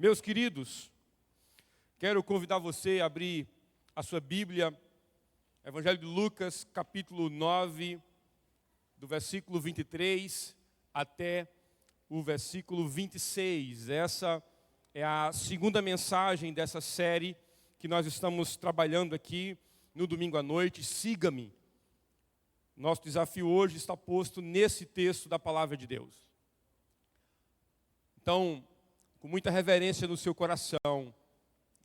Meus queridos, quero convidar você a abrir a sua Bíblia, Evangelho de Lucas, capítulo 9, do versículo 23 até o versículo 26. Essa é a segunda mensagem dessa série que nós estamos trabalhando aqui no domingo à noite. Siga-me. Nosso desafio hoje está posto nesse texto da palavra de Deus. Então, com muita reverência no seu coração,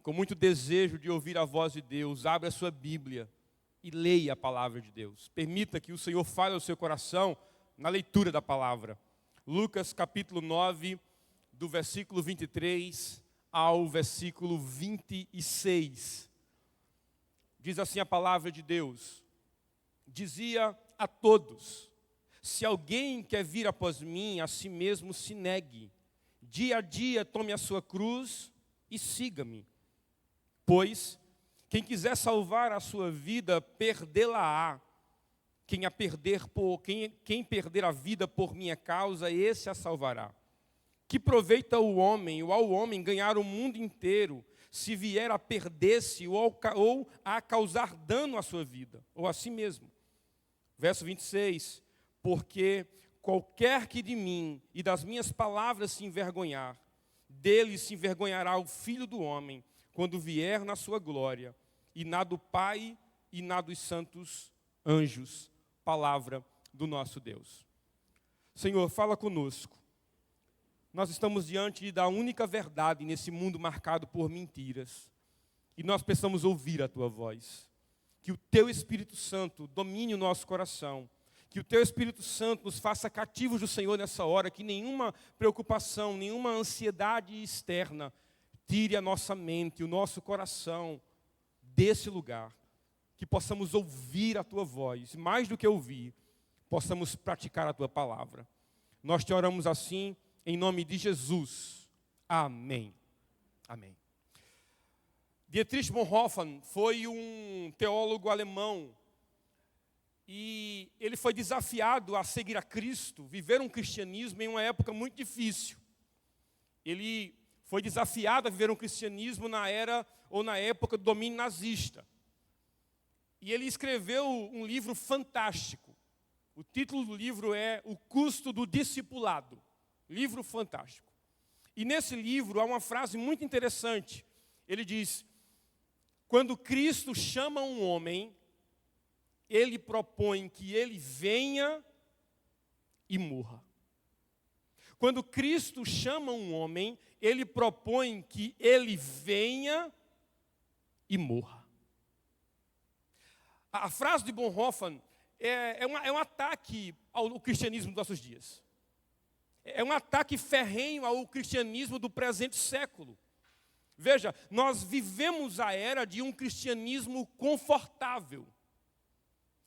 com muito desejo de ouvir a voz de Deus, abra a sua Bíblia e leia a palavra de Deus. Permita que o Senhor fale ao seu coração na leitura da palavra. Lucas capítulo 9, do versículo 23 ao versículo 26. Diz assim a palavra de Deus: dizia a todos: se alguém quer vir após mim, a si mesmo se negue. Dia a dia tome a sua cruz e siga-me. Pois quem quiser salvar a sua vida, perdê-la-á. Quem perder a vida por minha causa, esse a salvará. Que proveita o homem, ou ao homem, ganhar o mundo inteiro, se vier a perder-se ou a causar dano à sua vida, ou a si mesmo. Verso 26, porque qualquer que de mim e das minhas palavras se envergonhar, dele se envergonhará o Filho do Homem, quando vier na sua glória, e na do Pai e na dos santos anjos. Palavra do nosso Deus. Senhor, fala conosco. Nós estamos diante da única verdade nesse mundo marcado por mentiras, e nós precisamos ouvir a Tua voz. Que o Teu Espírito Santo domine o nosso coração, que o Teu Espírito Santo nos faça cativos do Senhor nessa hora, que nenhuma preocupação, nenhuma ansiedade externa tire a nossa mente, o nosso coração desse lugar. Que possamos ouvir a Tua voz, mais do que ouvir, possamos praticar a Tua palavra. Nós te oramos assim, em nome de Jesus. Amém. Amém. Dietrich Bonhoeffer foi um teólogo alemão, e ele foi desafiado a seguir a Cristo, viver um cristianismo em uma época muito difícil. Ele foi desafiado a viver um cristianismo na época do domínio nazista. E ele escreveu um livro fantástico. O título do livro é O Custo do Discipulado. Livro fantástico. E nesse livro há uma frase muito interessante. Ele diz: quando Cristo chama um homem, Ele propõe que ele venha e morra. Quando Cristo chama um homem, Ele propõe que ele venha e morra. A frase de Bonhoeffer é um ataque ao cristianismo dos nossos dias. É um ataque ferrenho ao cristianismo do presente século. Veja, nós vivemos a era de um cristianismo confortável.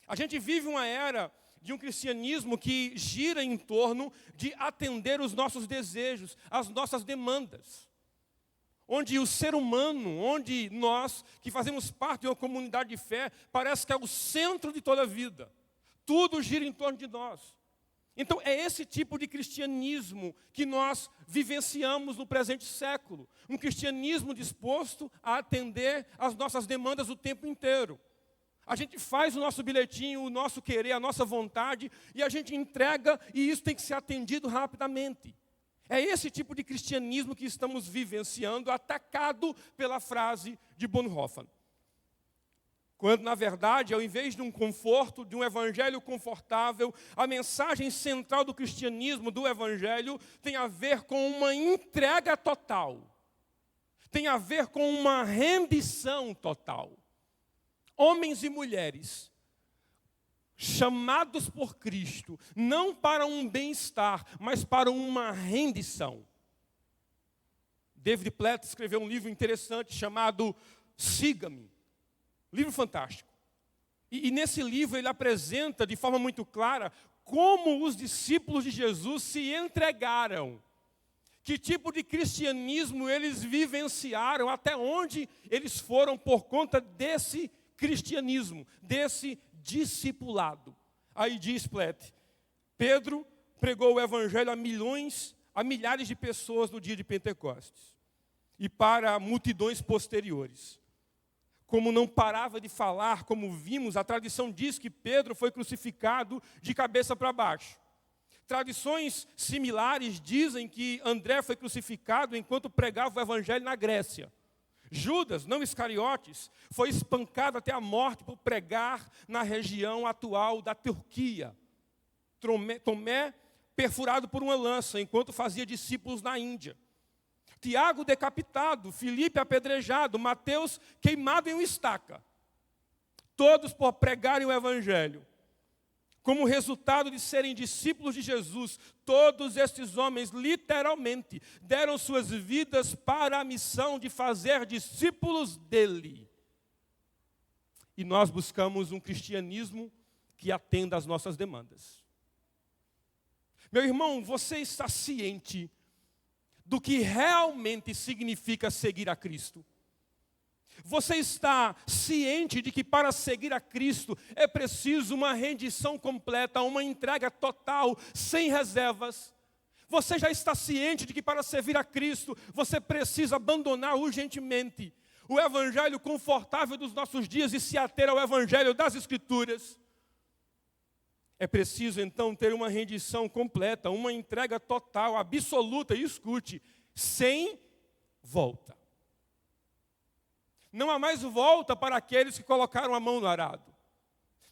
A gente vive uma era de um cristianismo que gira em torno de atender os nossos desejos, as nossas demandas. Onde o ser humano, onde nós, que fazemos parte de uma comunidade de fé, parece que é o centro de toda a vida. Tudo gira em torno de nós. Então, é esse tipo de cristianismo que nós vivenciamos no presente século. Um cristianismo disposto a atender às nossas demandas o tempo inteiro. A gente faz o nosso bilhetinho, o nosso querer, a nossa vontade, e a gente entrega, e isso tem que ser atendido rapidamente. É esse tipo de cristianismo que estamos vivenciando, atacado pela frase de Bonhoeffer. Quando, na verdade, ao invés de um conforto, de um evangelho confortável, a mensagem central do cristianismo, do evangelho, tem a ver com uma entrega total. Tem a ver com uma rendição total. Homens e mulheres, chamados por Cristo, não para um bem-estar, mas para uma rendição. David Platt escreveu um livro interessante chamado Siga-me. Livro fantástico. E nesse livro ele apresenta de forma muito clara como os discípulos de Jesus se entregaram. Que tipo de cristianismo eles vivenciaram, até onde eles foram por conta desse cristianismo, desse discipulado. Aí diz Platt, Pedro pregou o evangelho a milhares de pessoas no dia de Pentecostes. e para multidões posteriores. Como não parava de falar, como vimos, a tradição diz que Pedro foi crucificado de cabeça para baixo. Tradições similares dizem que André foi crucificado enquanto pregava o evangelho na Grécia. Judas, não Iscariotes, foi espancado até a morte por pregar na região atual da Turquia. Tomé, perfurado por uma lança, enquanto fazia discípulos na Índia. Tiago, decapitado. Filipe, apedrejado. Mateus, queimado em uma estaca. Todos por pregarem o evangelho. Como resultado de serem discípulos de Jesus, todos estes homens, literalmente, deram suas vidas para a missão de fazer discípulos dele. E nós buscamos um cristianismo que atenda às nossas demandas. Meu irmão, você está ciente do que realmente significa seguir a Cristo? Você está ciente de que para seguir a Cristo é preciso uma rendição completa, uma entrega total, sem reservas? Você já está ciente de que para servir a Cristo você precisa abandonar urgentemente o evangelho confortável dos nossos dias e se ater ao evangelho das Escrituras? É preciso então ter uma rendição completa, uma entrega total, absoluta, e escute, sem volta. Não há mais volta para aqueles que colocaram a mão no arado.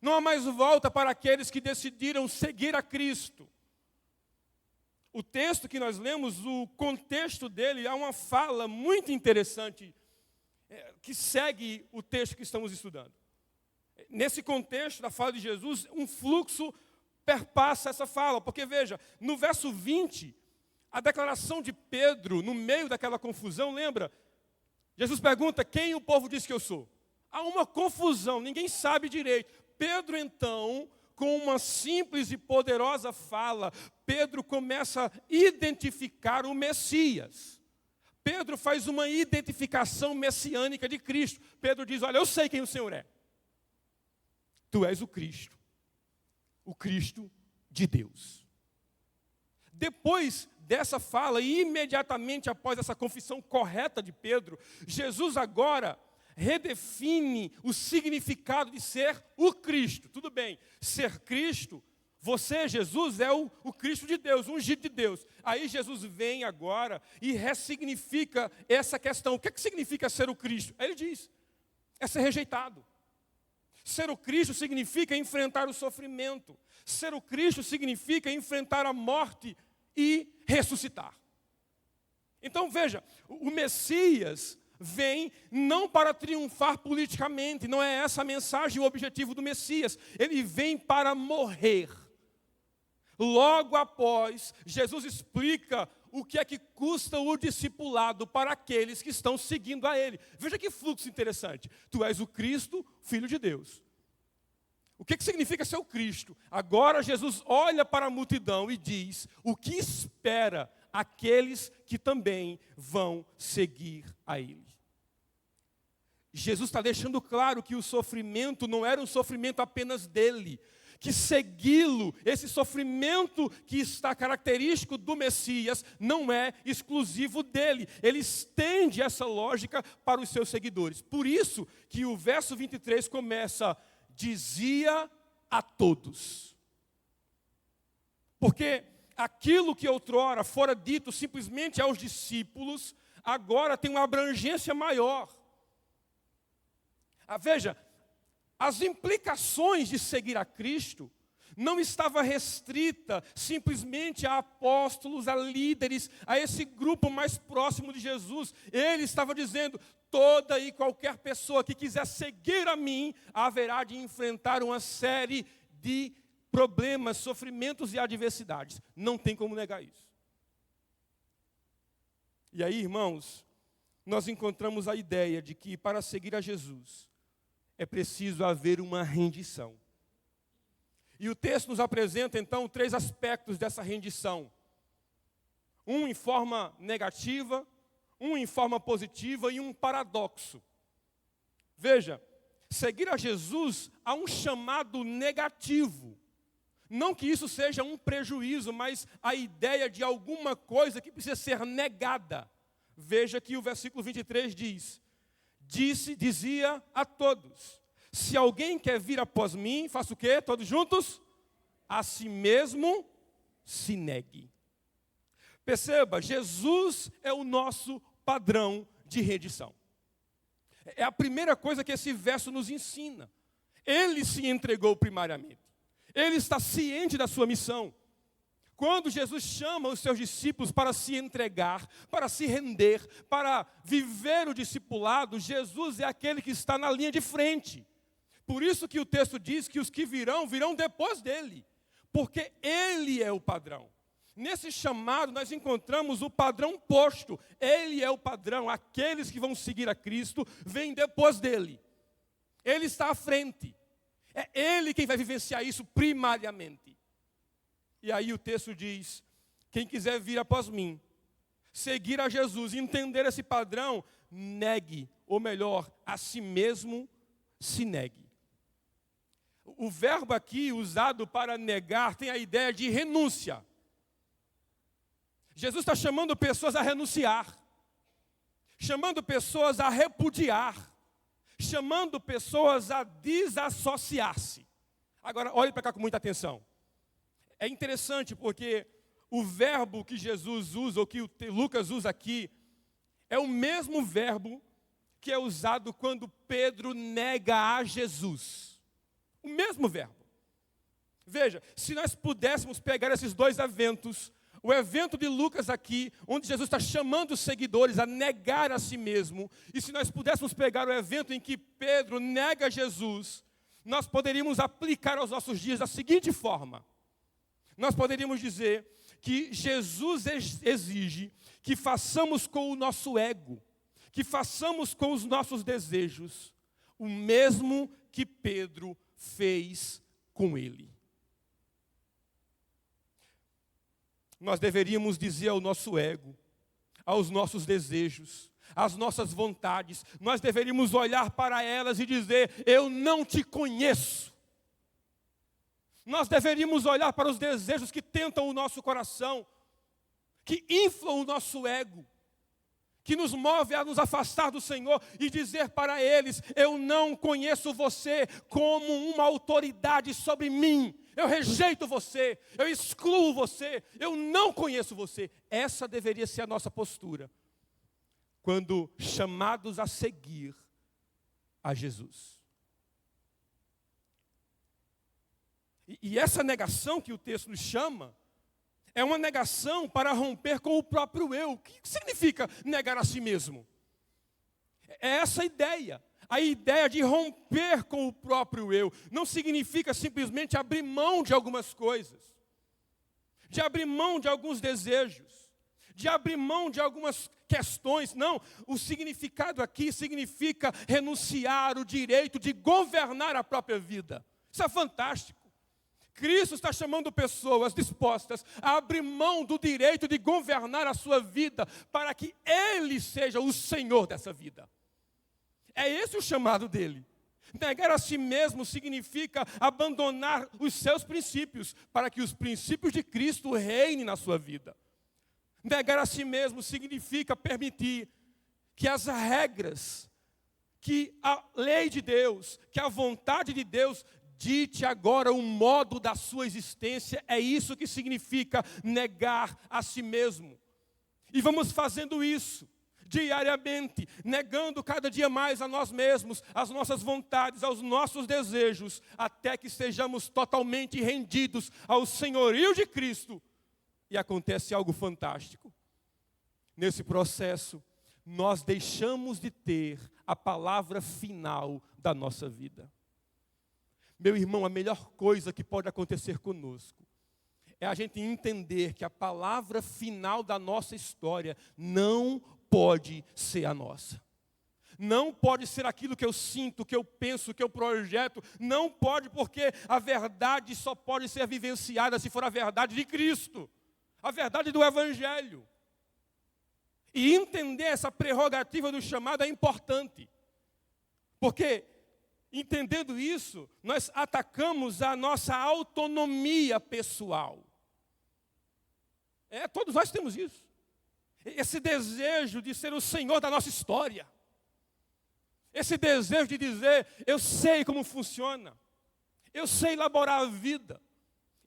Não há mais volta para aqueles que decidiram seguir a Cristo. O texto que nós lemos, o contexto dele, há uma fala muito interessante que segue o texto que estamos estudando. Nesse contexto da fala de Jesus, um fluxo perpassa essa fala. Porque veja, no verso 20, a declaração de Pedro, no meio daquela confusão, lembra? Jesus pergunta, quem o povo diz que eu sou? Há uma confusão, ninguém sabe direito. Pedro, então, com uma simples e poderosa fala, Pedro começa a identificar o Messias. Pedro faz uma identificação messiânica de Cristo. Pedro diz, olha, eu sei quem o Senhor é. Tu és o Cristo de Deus. Depois dessa fala, e imediatamente após essa confissão correta de Pedro, Jesus agora redefine o significado de ser o Cristo. Tudo bem, ser Cristo, você, Jesus, é o Cristo de Deus, o ungido de Deus. Aí Jesus vem agora e ressignifica essa questão. O que significa ser o Cristo? Aí ele diz, é ser rejeitado. Ser o Cristo significa enfrentar o sofrimento. Ser o Cristo significa enfrentar a morte e ressuscitar. Então veja, o Messias vem não para triunfar politicamente, não é essa a mensagem, o objetivo do Messias. Ele vem para morrer. Logo após, Jesus explica o que é que custa o discipulado para aqueles que estão seguindo a Ele. Veja que fluxo interessante. Tu és o Cristo, Filho de Deus. O que significa ser o Cristo? Agora Jesus olha para a multidão e diz o que espera aqueles que também vão seguir a Ele. Jesus está deixando claro que o sofrimento não era um sofrimento apenas dele, que segui-lo, esse sofrimento que está característico do Messias, não é exclusivo dele. Ele estende essa lógica para os seus seguidores. Por isso que o verso 23 começa, dizia a todos. Porque aquilo que outrora fora dito simplesmente aos discípulos, agora tem uma abrangência maior. Veja, as implicações de seguir a Cristo não estava restrita simplesmente a apóstolos, a líderes, a esse grupo mais próximo de Jesus. Ele estava dizendo, toda e qualquer pessoa que quiser seguir a mim, haverá de enfrentar uma série de problemas, sofrimentos e adversidades. Não tem como negar isso. E aí, irmãos, nós encontramos a ideia de que para seguir a Jesus, é preciso haver uma rendição. E o texto nos apresenta, então, 3 aspectos dessa rendição. Um em forma negativa, um em forma positiva e um paradoxo. Veja, seguir a Jesus há um chamado negativo. Não que isso seja um prejuízo, mas a ideia de alguma coisa que precisa ser negada. Veja que o versículo 23 diz: dizia a todos: se alguém quer vir após mim, faça o quê? Todos juntos? A si mesmo se negue. Perceba, Jesus é o nosso padrão de rendição. É a primeira coisa que esse verso nos ensina. Ele se entregou primariamente. Ele está ciente da sua missão. Quando Jesus chama os seus discípulos para se entregar, para se render, para viver o discipulado, Jesus é aquele que está na linha de frente. Por isso que o texto diz que os que virão, virão depois dele. Porque ele é o padrão. Nesse chamado nós encontramos o padrão posto. Ele é o padrão. Aqueles que vão seguir a Cristo vêm depois dele. Ele está à frente. É ele quem vai vivenciar isso primariamente. E aí o texto diz: quem quiser vir após mim, seguir a Jesus, entender esse padrão, negue, ou melhor, a si mesmo se negue. O verbo aqui usado para negar tem a ideia de renúncia. Jesus está chamando pessoas a renunciar, chamando pessoas a repudiar, chamando pessoas a desassociar-se. Agora, olhe para cá com muita atenção. É interessante porque o verbo que Jesus usa, ou que Lucas usa aqui, é o mesmo verbo que é usado quando Pedro nega a Jesus. O mesmo verbo. Veja, se nós pudéssemos pegar esses dois eventos, o evento de Lucas aqui, onde Jesus está chamando os seguidores a negar a si mesmo, e se nós pudéssemos pegar o evento em que Pedro nega Jesus, nós poderíamos aplicar aos nossos dias da seguinte forma. Nós poderíamos dizer que Jesus exige que façamos com o nosso ego, que façamos com os nossos desejos, o mesmo que Pedro fez com ele. Nós deveríamos dizer ao nosso ego, aos nossos desejos, às nossas vontades, nós deveríamos olhar para elas e dizer: eu não te conheço. Nós deveríamos olhar para os desejos que tentam o nosso coração, que inflam o nosso ego, que nos move a nos afastar do Senhor e dizer para eles: eu não conheço você como uma autoridade sobre mim. Eu rejeito você, eu excluo você, eu não conheço você. Essa deveria ser a nossa postura quando chamados a seguir a Jesus. E essa negação que o texto nos chama é uma negação para romper com o próprio eu. O que significa negar a si mesmo? É essa a ideia. A ideia de romper com o próprio eu não significa simplesmente abrir mão de algumas coisas, de abrir mão de alguns desejos, de abrir mão de algumas questões. Não, o significado aqui significa renunciar o direito de governar a própria vida. Isso é fantástico. Cristo está chamando pessoas dispostas a abrir mão do direito de governar a sua vida para que Ele seja o Senhor dessa vida. É esse o chamado dele. Negar a si mesmo significa abandonar os seus princípios para que os princípios de Cristo reinem na sua vida. Negar a si mesmo significa permitir que as regras, que a lei de Deus, que a vontade de Deus dite agora o modo da sua existência. É isso que significa negar a si mesmo. E vamos fazendo isso diariamente, negando cada dia mais a nós mesmos, as nossas vontades, aos nossos desejos, até que estejamos totalmente rendidos ao senhorio de Cristo. E acontece algo fantástico. Nesse processo, nós deixamos de ter a palavra final da nossa vida. Meu irmão, a melhor coisa que pode acontecer conosco é a gente entender que a palavra final da nossa história não pode ser a nossa. Não pode ser aquilo que eu sinto, que eu penso, que eu projeto. Não pode, porque a verdade só pode ser vivenciada se for a verdade de Cristo. A verdade do Evangelho. E entender essa prerrogativa do chamado é importante. Porque, entendendo isso, nós atacamos a nossa autonomia pessoal. Todos nós temos isso. esse desejo de ser o Senhor da nossa história, esse desejo de dizer, eu sei como funciona, eu sei elaborar a vida,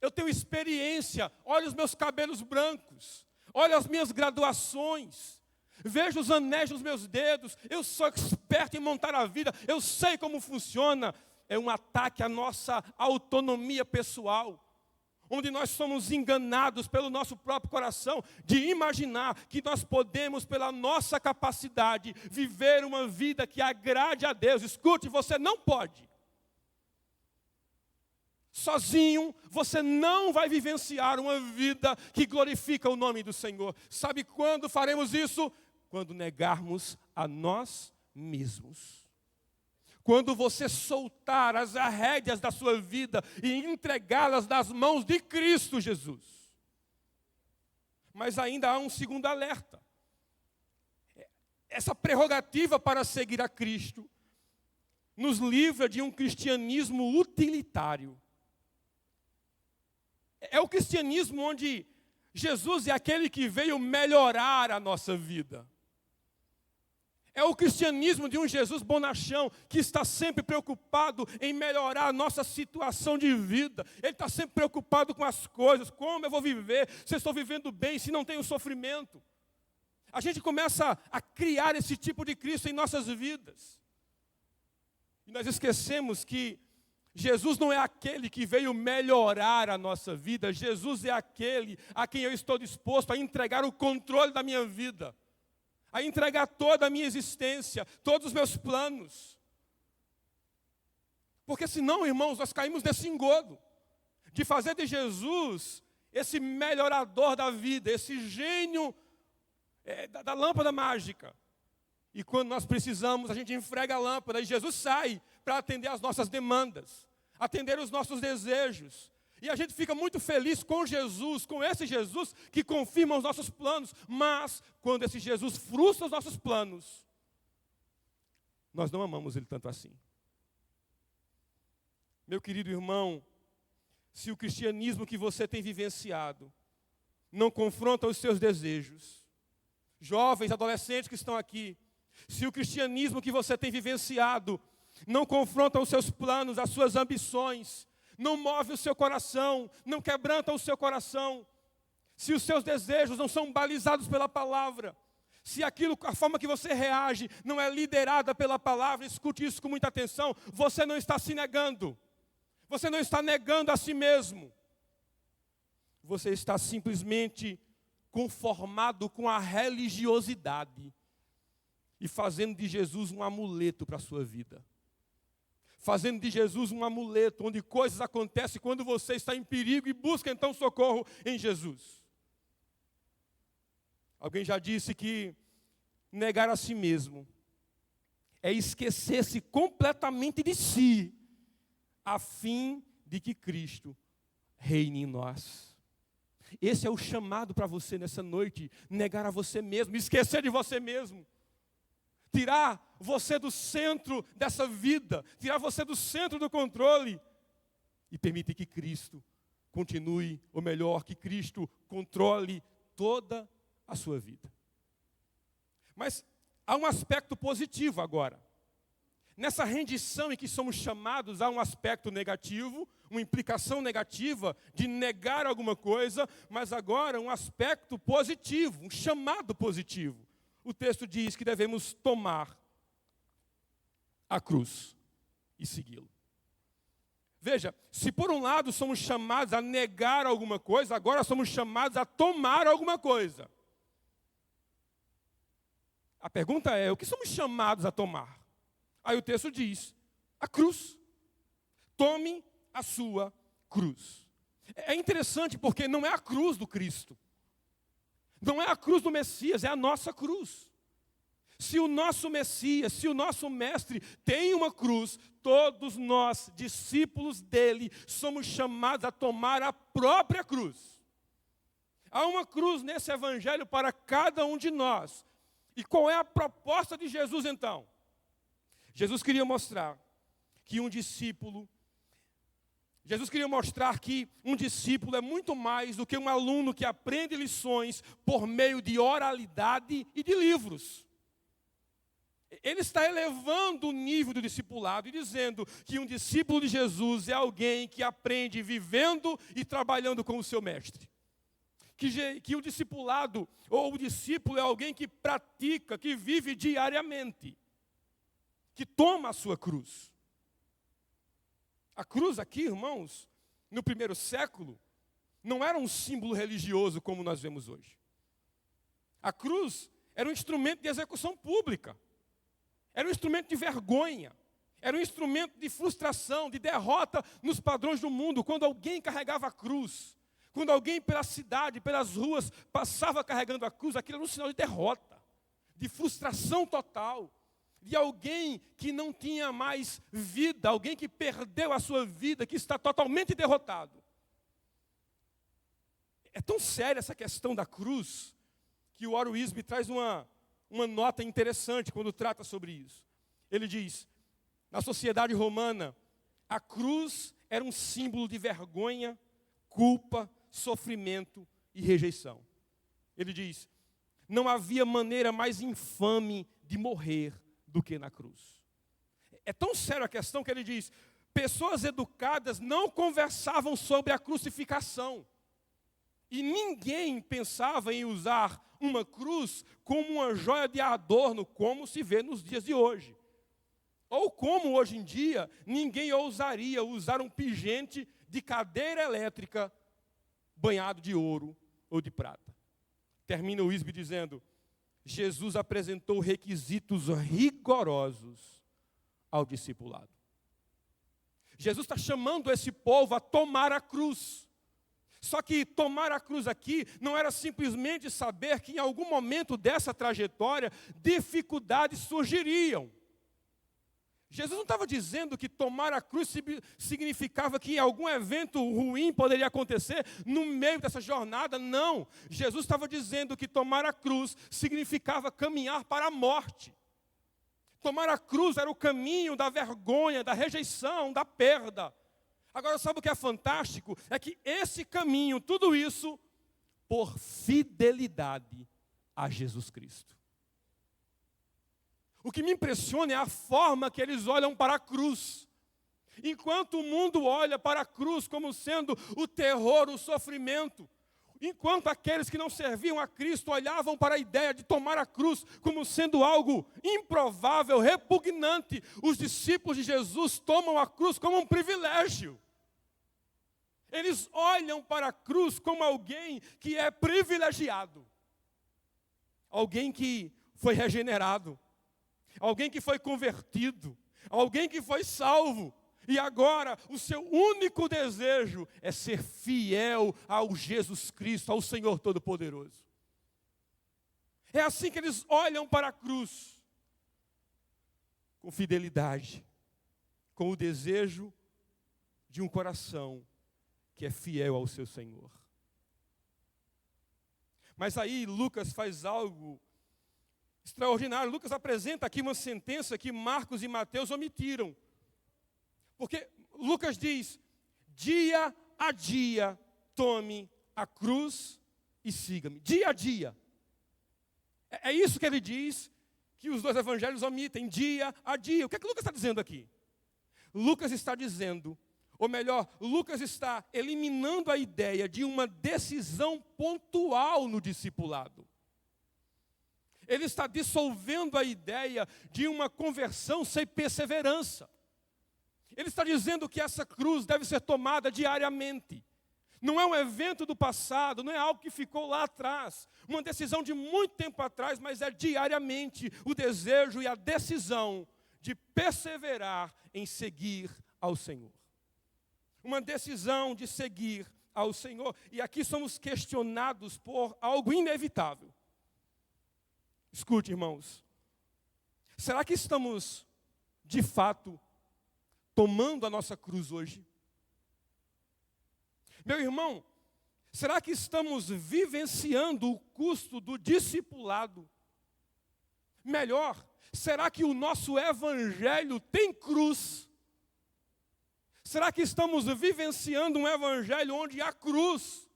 eu tenho experiência, olha os meus cabelos brancos, olha as minhas graduações, veja os anéis nos meus dedos, eu sou experto em montar a vida, eu sei como funciona. É um ataque à nossa autonomia pessoal, onde nós somos enganados pelo nosso próprio coração, de imaginar que nós podemos, pela nossa capacidade, viver uma vida que agrade a Deus. Escute, você não pode. Sozinho, você não vai vivenciar uma vida que glorifica o nome do Senhor. Sabe quando faremos isso? Quando negarmos a nós mesmos. Quando você soltar as rédeas da sua vida e entregá-las nas mãos de Cristo Jesus. Mas ainda há um segundo alerta. Essa prerrogativa para seguir a Cristo nos livra de um cristianismo utilitário. É o cristianismo onde Jesus é aquele que veio melhorar a nossa vida. É o cristianismo de um Jesus bonachão, que está sempre preocupado em melhorar a nossa situação de vida. Ele está sempre preocupado com as coisas, como eu vou viver, se eu estou vivendo bem, se não tenho sofrimento. A gente começa a criar esse tipo de Cristo em nossas vidas. E nós esquecemos que Jesus não é aquele que veio melhorar a nossa vida. Jesus é aquele a quem eu estou disposto a entregar o controle da minha vida. A entregar toda a minha existência, todos os meus planos. Porque senão, irmãos, nós caímos nesse engodo de fazer de Jesus esse melhorador da vida, esse gênio da lâmpada mágica. E quando nós precisamos, a gente enfrega a lâmpada e Jesus sai para atender as nossas demandas, atender os nossos desejos. E a gente fica muito feliz com Jesus, com esse Jesus que confirma os nossos planos. Mas, quando esse Jesus frustra os nossos planos, nós não amamos Ele tanto assim. Meu querido irmão, se o cristianismo que você tem vivenciado não confronta os seus desejos, jovens, adolescentes que estão aqui, se o cristianismo que você tem vivenciado não confronta os seus planos, as suas ambições, não move o seu coração, não quebranta o seu coração, se os seus desejos não são balizados pela palavra, se a forma que você reage não é liderada pela palavra, escute isso com muita atenção, você não está se negando, você não está negando a si mesmo, você está simplesmente conformado com a religiosidade e fazendo de Jesus um amuleto para a sua vida. Fazendo de Jesus um amuleto, onde coisas acontecem quando você está em perigo e busca então socorro em Jesus. Alguém já disse que negar a si mesmo é esquecer-se completamente de si, a fim de que Cristo reine em nós. Esse é o chamado para você nessa noite, negar a você mesmo, esquecer de você mesmo. Tirar você do centro dessa vida, tirar você do centro do controle e permitir que Cristo continue, ou melhor, que Cristo controle toda a sua vida. Mas há um aspecto positivo agora. Nessa rendição em que somos chamados, há um aspecto negativo, uma implicação negativa de negar alguma coisa, mas agora um aspecto positivo, um chamado positivo. O texto diz que devemos tomar a cruz e segui-lo. Veja, se por um lado somos chamados a negar alguma coisa, agora somos chamados a tomar alguma coisa. A pergunta é, o que somos chamados a tomar? Aí o texto diz, a cruz. Tome a sua cruz. É interessante porque não é a cruz do Cristo. Não é a cruz do Messias, é a nossa cruz. Se o nosso Messias, se o nosso Mestre tem uma cruz, todos nós, discípulos dele, somos chamados a tomar a própria cruz. Há uma cruz nesse evangelho para cada um de nós. E qual é a proposta de Jesus então? Jesus queria mostrar que um discípulo Jesus queria mostrar que um discípulo é muito mais do que um aluno que aprende lições por meio de oralidade e de livros. Ele está elevando o nível do discipulado e dizendo que um discípulo de Jesus é alguém que aprende vivendo e trabalhando com o seu mestre. Que o discipulado ou o discípulo é alguém que pratica, que vive diariamente, que toma a sua cruz. A cruz aqui, irmãos, no primeiro século, não era um símbolo religioso como nós vemos hoje. A cruz era um instrumento de execução pública. Era um instrumento de vergonha. Era um instrumento de frustração, de derrota nos padrões do mundo. Quando alguém carregava a cruz, quando alguém pela cidade, pelas ruas, passava carregando a cruz, aquilo era um sinal de derrota, de frustração total. De alguém que não tinha mais vida, alguém que perdeu a sua vida, que está totalmente derrotado. É tão séria essa questão da cruz, que o Warren Wiersbe traz uma nota interessante quando trata sobre isso. Ele diz, na sociedade romana, a cruz era um símbolo de vergonha, culpa, sofrimento e rejeição. Ele diz, não havia maneira mais infame de morrer do que na cruz. É tão séria a questão que ele diz, pessoas educadas não conversavam sobre a crucificação. E ninguém pensava em usar uma cruz como uma joia de adorno, como se vê nos dias de hoje. Ou como hoje em dia, ninguém ousaria usar um pingente de cadeira elétrica banhado de ouro ou de prata. Termina o Wiersbe dizendo, Jesus apresentou requisitos rigorosos ao discipulado. Jesus está chamando esse povo a tomar a cruz. Só que tomar a cruz aqui não era simplesmente saber que em algum momento dessa trajetória dificuldades surgiriam. Jesus não estava dizendo que tomar a cruz significava que algum evento ruim poderia acontecer no meio dessa jornada, não. Jesus estava dizendo que tomar a cruz significava caminhar para a morte. Tomar a cruz era o caminho da vergonha, da rejeição, da perda. Agora, sabe o que é fantástico? É que esse caminho, tudo isso, por fidelidade a Jesus Cristo. O que me impressiona é a forma que eles olham para a cruz. Enquanto o mundo olha para a cruz como sendo o terror, o sofrimento, enquanto aqueles que não serviam a Cristo olhavam para a ideia de tomar a cruz como sendo algo improvável, repugnante, os discípulos de Jesus tomam a cruz como um privilégio. Eles olham para a cruz como alguém que é privilegiado, alguém que foi regenerado, alguém que foi convertido, alguém que foi salvo, e agora o seu único desejo é ser fiel ao Jesus Cristo, ao Senhor Todo-Poderoso. É assim que eles olham para a cruz, com fidelidade, com o desejo de um coração que é fiel ao seu Senhor. Mas aí Lucas faz algo extraordinário. Lucas apresenta aqui uma sentença que Marcos e Mateus omitiram. Porque Lucas diz, dia a dia tome a cruz e siga-me. Dia a dia. É isso que ele diz, que os dois evangelhos omitem, dia a dia. O que é que Lucas está dizendo aqui? Lucas está dizendo, ou melhor, Lucas está eliminando a ideia de uma decisão pontual no discipulado. Ele está dissolvendo a ideia de uma conversão sem perseverança. Ele está dizendo que essa cruz deve ser tomada diariamente. Não é um evento do passado, não é algo que ficou lá atrás. Uma decisão de muito tempo atrás, mas é diariamente o desejo e a decisão de perseverar em seguir ao Senhor. Uma decisão de seguir ao Senhor. E aqui somos questionados por algo inevitável. Escute, irmãos. Será que estamos, de fato, tomando a nossa cruz hoje? Meu irmão, será que estamos vivenciando o custo do discipulado? Melhor, será que o nosso evangelho tem cruz? Será que estamos vivenciando um evangelho onde há cruz?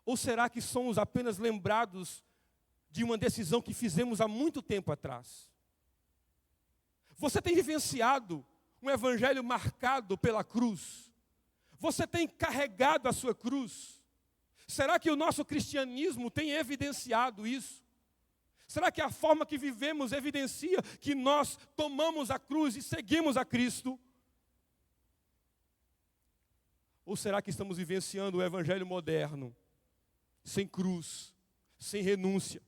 Ou será que somos apenas lembrados de uma decisão que fizemos há muito tempo atrás? Você tem vivenciado um evangelho marcado pela cruz? Você tem carregado a sua cruz? Será que o nosso cristianismo tem evidenciado isso? Será que a forma que vivemos evidencia que nós tomamos a cruz e seguimos a Cristo? Ou será que estamos vivenciando o evangelho moderno, sem cruz, sem renúncia,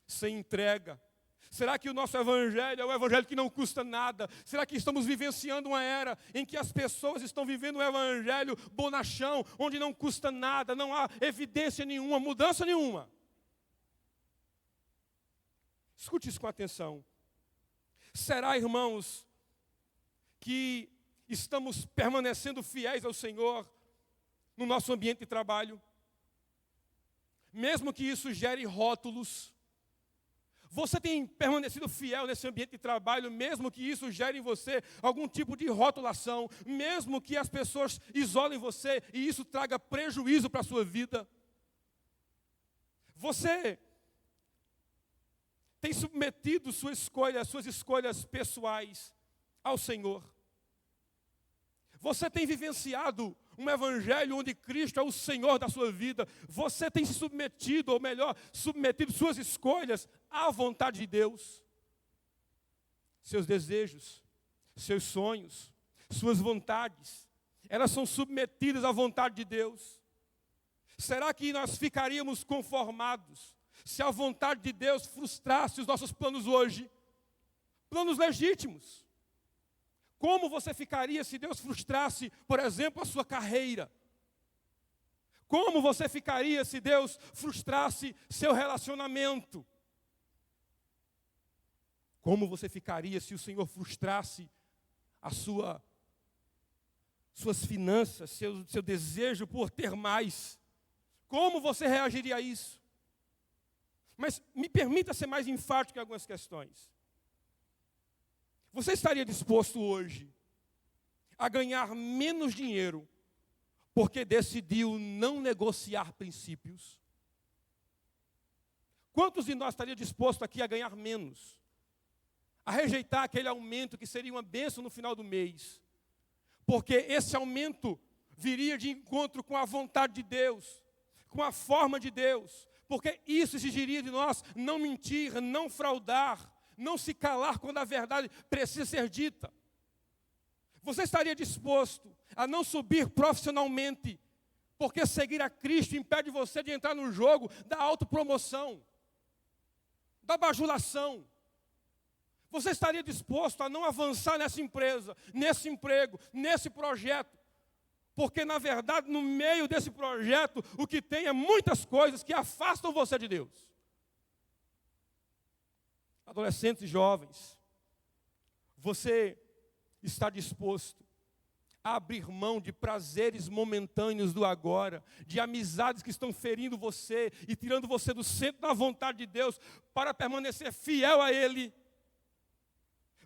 sem entrega? Será que o nosso evangelho é o evangelho que não custa nada? Será que estamos vivenciando uma era em que as pessoas estão vivendo um evangelho bonachão, onde não custa nada, não há evidência nenhuma, mudança nenhuma? Escute isso com atenção. Será, irmãos, que estamos permanecendo fiéis ao Senhor no nosso ambiente de trabalho? Mesmo que isso gere rótulos. Você tem permanecido fiel nesse ambiente de trabalho, mesmo que isso gere em você algum tipo de rotulação, mesmo que as pessoas isolem você e isso traga prejuízo para a sua vida? Você tem submetido suas escolhas pessoais ao Senhor? Você tem vivenciado um evangelho onde Cristo é o Senhor da sua vida? Você tem se submetido, ou melhor, submetido suas escolhas à vontade de Deus? Seus desejos, seus sonhos, suas vontades, elas são submetidas à vontade de Deus? Será que nós ficaríamos conformados se a vontade de Deus frustrasse os nossos planos hoje? Planos legítimos. Como você ficaria se Deus frustrasse, por exemplo, a sua carreira? Como você ficaria se Deus frustrasse seu relacionamento? Como você ficaria se o Senhor frustrasse suas finanças, seu desejo por ter mais? Como você reagiria a isso? Mas me permita ser mais enfático em algumas questões. Você estaria disposto hoje a ganhar menos dinheiro porque decidiu não negociar princípios? Quantos de nós estaria disposto aqui a ganhar menos? A rejeitar aquele aumento que seria uma bênção no final do mês? Porque esse aumento viria de encontro com a vontade de Deus, com a forma de Deus. Porque isso exigiria de nós não mentir, não fraudar, não se calar quando a verdade precisa ser dita. Você estaria disposto a não subir profissionalmente, porque seguir a Cristo impede você de entrar no jogo da autopromoção, da bajulação? Você estaria disposto a não avançar nessa empresa, nesse emprego, nesse projeto, porque na verdade no meio desse projeto o que tem é muitas coisas que afastam você de Deus? Adolescentes e jovens, você está disposto a abrir mão de prazeres momentâneos do agora, de amizades que estão ferindo você e tirando você do centro da vontade de Deus, para permanecer fiel a Ele?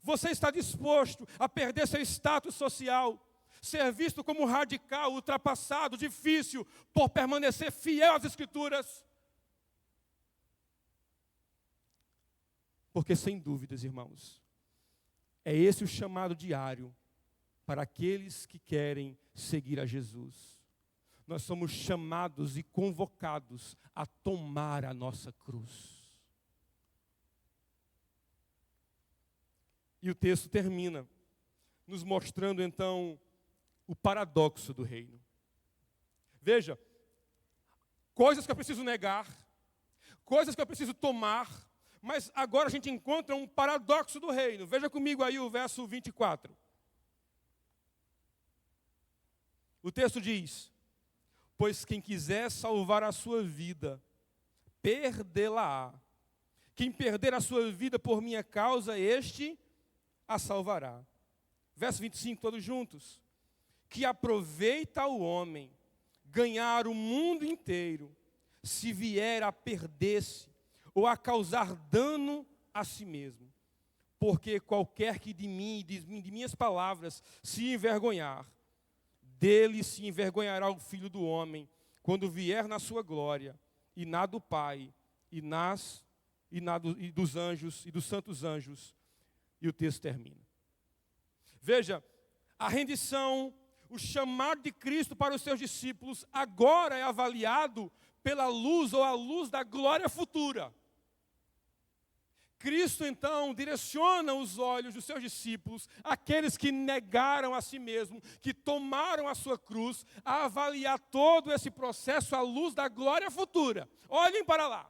Você está disposto a perder seu status social, ser visto como radical, ultrapassado, difícil, por permanecer fiel às Escrituras? Porque, sem dúvidas, irmãos, é esse o chamado diário para aqueles que querem seguir a Jesus. Nós somos chamados e convocados a tomar a nossa cruz. E o texto termina nos mostrando, então, o paradoxo do reino. Veja, coisas que eu preciso negar, coisas que eu preciso tomar, mas agora a gente encontra um paradoxo do reino. Veja comigo aí o verso 24. O texto diz: pois quem quiser salvar a sua vida, perdê-la-á. Quem perder a sua vida por minha causa, este a salvará. Verso 25, todos juntos. Que aproveita o homem ganhar o mundo inteiro, se vier a perder-se ou a causar dano a si mesmo. porque qualquer que de mim e de minhas palavras se envergonhar, dele se envergonhará o Filho do Homem, quando vier na sua glória, e na do Pai, e dos anjos, e dos santos anjos. E o texto termina. Veja, a rendição, o chamado de Cristo para os seus discípulos, agora é avaliado pela luz ou à luz da glória futura. Cristo, então, direciona os olhos dos seus discípulos, aqueles que negaram a si mesmo, que tomaram a sua cruz, a avaliar todo esse processo à luz da glória futura. Olhem para lá.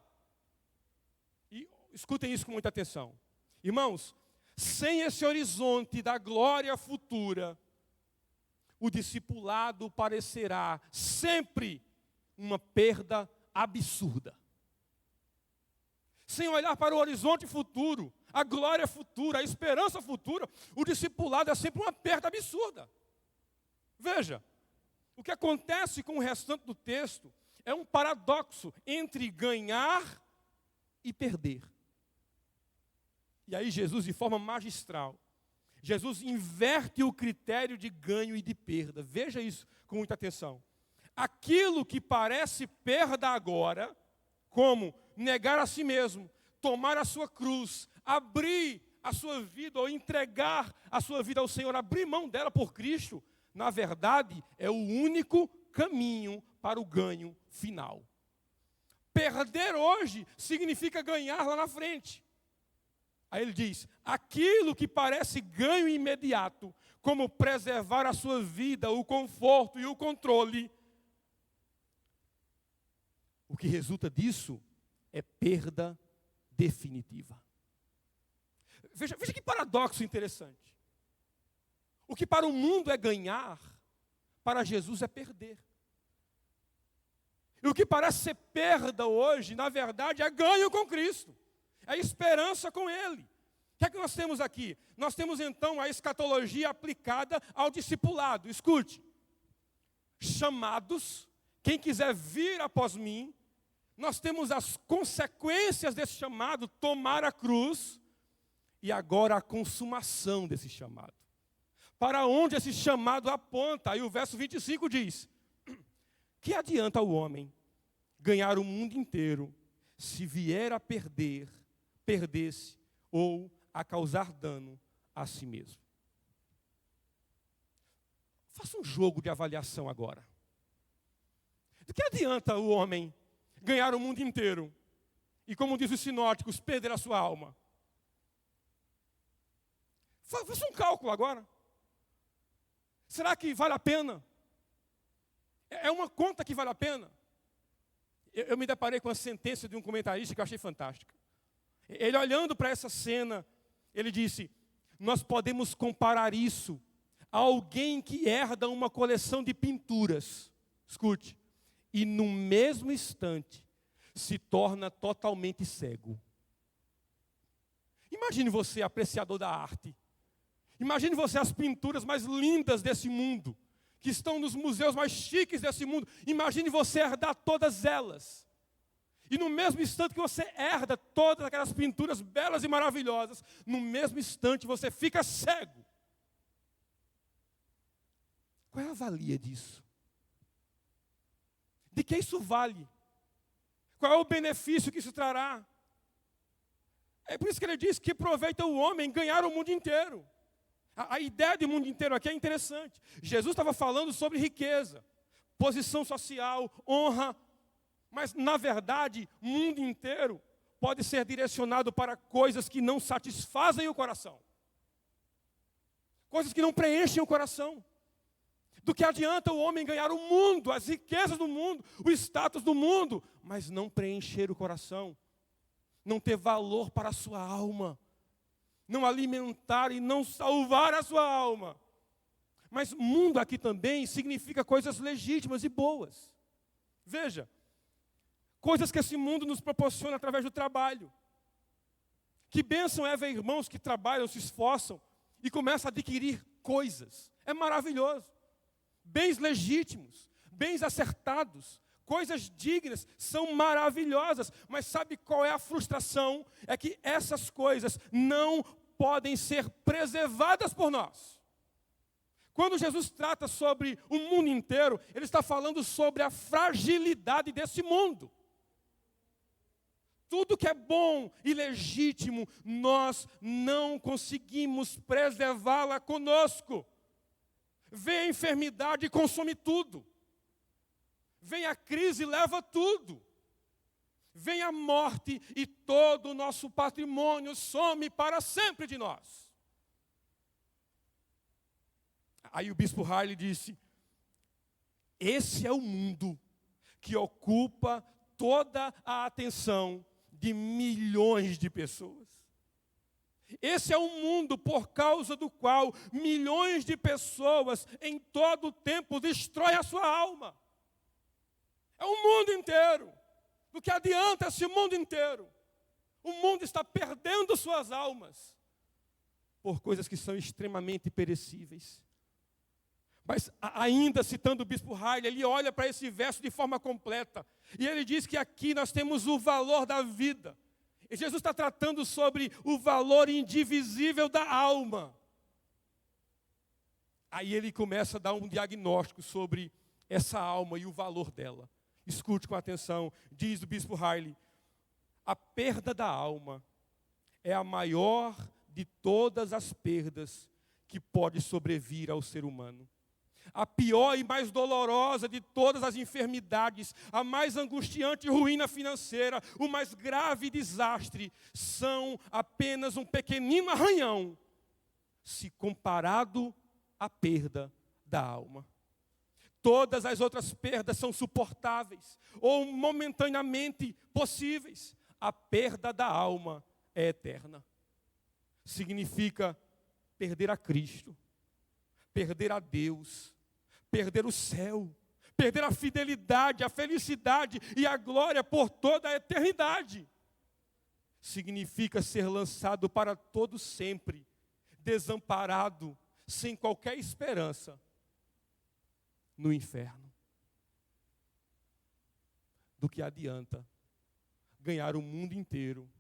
E escutem isso com muita atenção. Irmãos, sem esse horizonte da glória futura, o discipulado parecerá sempre uma perda absurda. Sem olhar para o horizonte futuro, a glória futura, a esperança futura, o discipulado é sempre uma perda absurda. Veja, o que acontece com o restante do texto é um paradoxo entre ganhar e perder. E aí Jesus, de forma magistral, Jesus inverte o critério de ganho e de perda. Veja isso com muita atenção. Aquilo que parece perda agora, como negar a si mesmo, tomar a sua cruz, abrir a sua vida ou entregar a sua vida ao Senhor, abrir mão dela por Cristo, na verdade, é o único caminho para o ganho final. Perder hoje significa ganhar lá na frente. Aí ele diz, aquilo que parece ganho imediato, como preservar a sua vida, o conforto e o controle, o que resulta disso é perda definitiva. Veja que paradoxo interessante. O que para o mundo é ganhar, para Jesus é perder. E o que parece ser perda hoje, na verdade, é ganho com Cristo. É esperança com Ele. O que é que nós temos aqui? Nós temos então a escatologia aplicada ao discipulado. Escute. Chamados, quem quiser vir após mim, nós temos as consequências desse chamado, tomar a cruz, e agora a consumação desse chamado. Para onde esse chamado aponta? Aí o verso 25 diz, que adianta o homem ganhar o mundo inteiro, se vier a perder-se, ou a causar dano a si mesmo? Faça um jogo de avaliação agora. Do que adianta o homem ganhar o mundo inteiro e, como diz os sinóticos, perder a sua alma? Faça um cálculo agora. Será que vale a pena? É uma conta que vale a pena? Eu me deparei com a sentença de um comentarista que eu achei fantástica. Ele, olhando para essa cena, ele disse, nós podemos comparar isso a alguém que herda uma coleção de pinturas. Escute. E no mesmo instante se torna totalmente cego. Imagine você, apreciador da arte. Imagine você as pinturas mais lindas desse mundo, que estão nos museus mais chiques desse mundo. Imagine você herdar todas elas. E no mesmo instante que você herda todas aquelas pinturas belas e maravilhosas, no mesmo instante você fica cego. Qual é a valia disso? De que isso vale? Qual é o benefício que isso trará? É por isso que ele diz que aproveita o homem ganhar o mundo inteiro. A ideia de mundo inteiro aqui é interessante. Jesus estava falando sobre riqueza, posição social, honra. Mas, na verdade, o mundo inteiro pode ser direcionado para coisas que não satisfazem o coração. Coisas que não preenchem o coração. Do que adianta o homem ganhar o mundo, as riquezas do mundo, o status do mundo, mas não preencher o coração, não ter valor para a sua alma, não alimentar e não salvar a sua alma. Mas mundo aqui também significa coisas legítimas e boas. Veja, coisas que esse mundo nos proporciona através do trabalho. Que bênção é ver irmãos que trabalham, se esforçam e começam a adquirir coisas. É maravilhoso. Bens legítimos, bens acertados, coisas dignas, são maravilhosas. Mas sabe qual é a frustração? É que essas coisas não podem ser preservadas por nós. Quando Jesus trata sobre o mundo inteiro, ele está falando sobre a fragilidade desse mundo. Tudo que é bom e legítimo, nós não conseguimos preservá-la conosco. Vem a enfermidade e consome tudo. Vem a crise e leva tudo. Vem a morte e todo o nosso patrimônio some para sempre de nós. Aí o bispo Harley disse: esse é o mundo que ocupa toda a atenção de milhões de pessoas. Esse é o mundo por causa do qual milhões de pessoas em todo o tempo destroem a sua alma. É o mundo inteiro. Do que adianta esse mundo inteiro? O mundo está perdendo suas almas por coisas que são extremamente perecíveis. Mas ainda citando o bispo Harley, ele olha para esse verso de forma completa. E ele diz que aqui nós temos o valor da vida. E Jesus está tratando sobre o valor indivisível da alma. Aí ele começa a dar um diagnóstico sobre essa alma e o valor dela. Escute com atenção, diz o bispo Harley: a perda da alma é a maior de todas as perdas que pode sobrevir ao ser humano. A pior e mais dolorosa de todas as enfermidades, a mais angustiante ruína financeira, o mais grave desastre, são apenas um pequenino arranhão, se comparado à perda da alma. Todas as outras perdas são suportáveis ou momentaneamente possíveis. A perda da alma é eterna. Significa perder a Cristo, perder a Deus, perder o céu, perder a fidelidade, a felicidade e a glória por toda a eternidade. Significa ser lançado para todo sempre, desamparado, sem qualquer esperança, no inferno. Do que adianta ganhar o mundo inteiro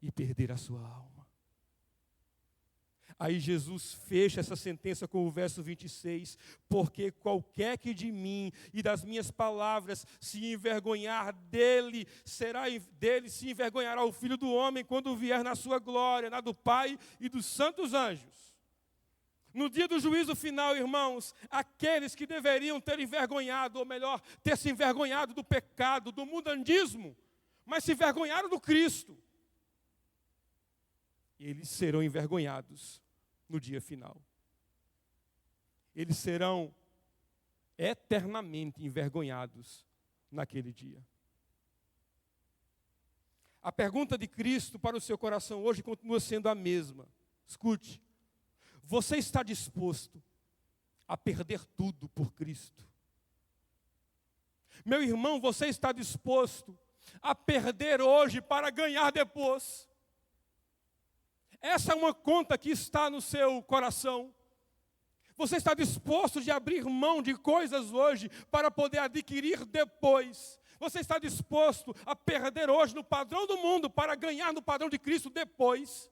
e perder a sua alma? Aí Jesus fecha essa sentença com o verso 26, porque qualquer que de mim e das minhas palavras se envergonhar dele se envergonhará o Filho do Homem quando vier na sua glória, na do Pai e dos santos anjos. No dia do juízo final, irmãos, aqueles que deveriam ter envergonhado, ou melhor, ter se envergonhado do pecado, do mundandismo, mas se envergonharam do Cristo, eles serão envergonhados no dia final. Eles serão eternamente envergonhados naquele dia. A pergunta de Cristo para o seu coração hoje continua sendo a mesma. Escute. Você está disposto a perder tudo por Cristo? Meu irmão, você está disposto a perder hoje para ganhar depois? Essa é uma conta que está no seu coração. Você está disposto de abrir mão de coisas hoje para poder adquirir depois? Você está disposto a perder hoje no padrão do mundo para ganhar no padrão de Cristo depois?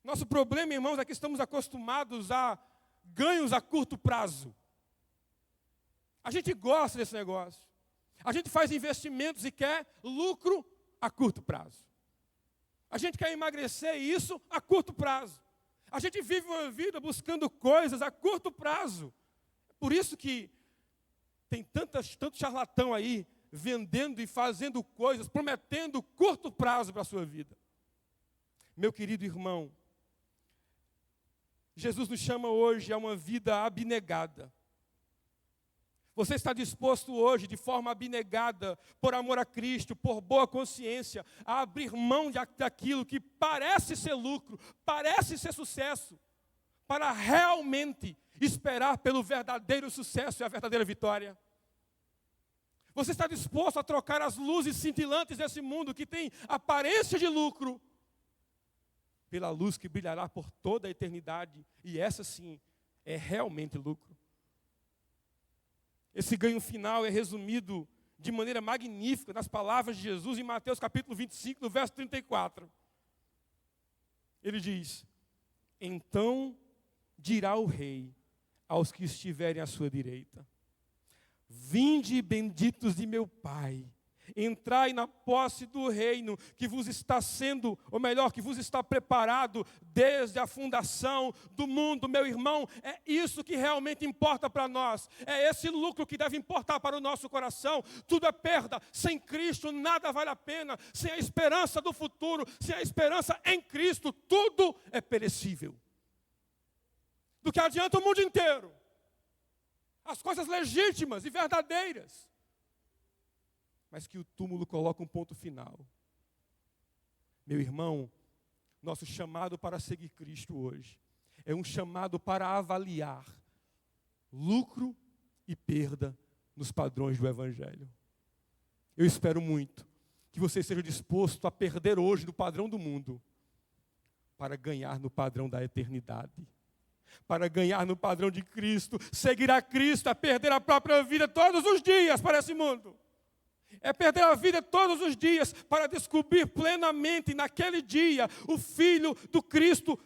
Nosso problema, irmãos, é que estamos acostumados a ganhos a curto prazo. A gente gosta desse negócio. A gente faz investimentos e quer lucro a curto prazo. A gente quer emagrecer isso a curto prazo. A gente vive uma vida buscando coisas a curto prazo. Por isso que tem tanto charlatão aí, vendendo e fazendo coisas, prometendo curto prazo para a sua vida. Meu querido irmão, Jesus nos chama hoje a uma vida abnegada. Você está disposto hoje, de forma abnegada, por amor a Cristo, por boa consciência, a abrir mão daquilo que parece ser lucro, parece ser sucesso, para realmente esperar pelo verdadeiro sucesso e a verdadeira vitória? Você está disposto a trocar as luzes cintilantes desse mundo que tem aparência de lucro pela luz que brilhará por toda a eternidade, e essa sim é realmente lucro? Esse ganho final é resumido de maneira magnífica nas palavras de Jesus em Mateus capítulo 25, no verso 34. Ele diz: então dirá o rei aos que estiverem à sua direita: vinde, benditos de meu Pai, entrai na posse do reino que vos está sendo, ou melhor, que vos está preparado desde a fundação do mundo. Meu irmão, é isso que realmente importa para nós. É esse lucro que deve importar para o nosso coração. Tudo é perda. Sem Cristo nada vale a pena. Sem a esperança do futuro, sem a esperança em Cristo, tudo é perecível. Do que adianta o mundo inteiro? As coisas legítimas e verdadeiras, mas que o túmulo coloca um ponto final. Meu irmão, nosso chamado para seguir Cristo hoje é um chamado para avaliar lucro e perda nos padrões do Evangelho. Eu espero muito que você esteja disposto a perder hoje no padrão do mundo para ganhar no padrão da eternidade. Para ganhar no padrão de Cristo. Seguir a Cristo, a perder a própria vida todos os dias para esse mundo. É perder a vida todos os dias para descobrir plenamente naquele dia o Filho do Cristo.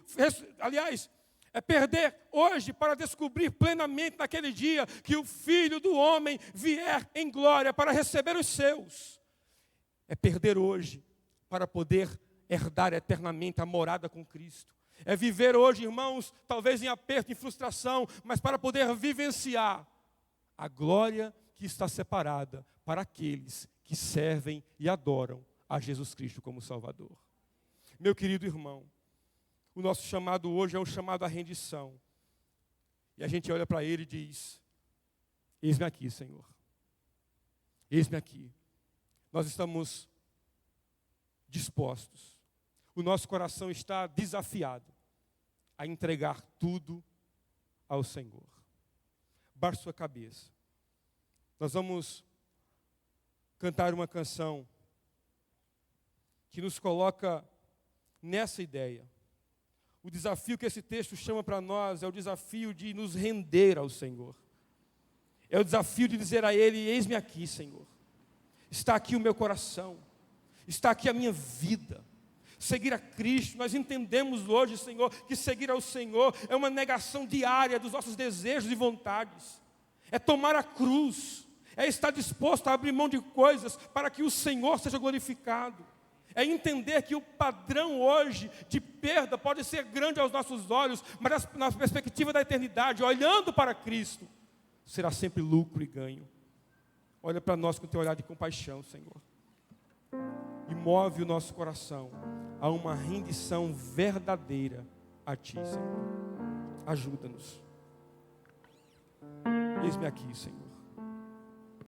Aliás, é perder hoje para descobrir plenamente naquele dia que o Filho do homem vier em glória para receber os seus. É perder hoje para poder herdar eternamente a morada com Cristo. É viver hoje, irmãos, talvez em aperto, em frustração, mas para poder vivenciar a glória que está separada para aqueles que servem e adoram a Jesus Cristo como Salvador. Meu querido irmão, o nosso chamado hoje é um chamado à rendição. E a gente olha para ele e diz: eis-me aqui, Senhor. Eis-me aqui. Nós estamos dispostos. O nosso coração está desafiado a entregar tudo ao Senhor. Baixe sua cabeça. Nós vamos cantar uma canção que nos coloca nessa ideia. O desafio que esse texto chama para nós é o desafio de nos render ao Senhor. É o desafio de dizer a Ele: eis-me aqui, Senhor. Está aqui o meu coração. Está aqui a minha vida. Seguir a Cristo, nós entendemos hoje, Senhor, que seguir ao Senhor é uma negação diária dos nossos desejos e vontades. É tomar a cruz, é estar disposto a abrir mão de coisas para que o Senhor seja glorificado. É entender que o padrão hoje de perda pode ser grande aos nossos olhos, mas na perspectiva da eternidade, olhando para Cristo, será sempre lucro e ganho. Olha para nós com o teu olhar de compaixão, Senhor. E move o nosso coração a uma rendição verdadeira a Ti, Senhor. Ajuda-nos. Eis-me aqui, Senhor.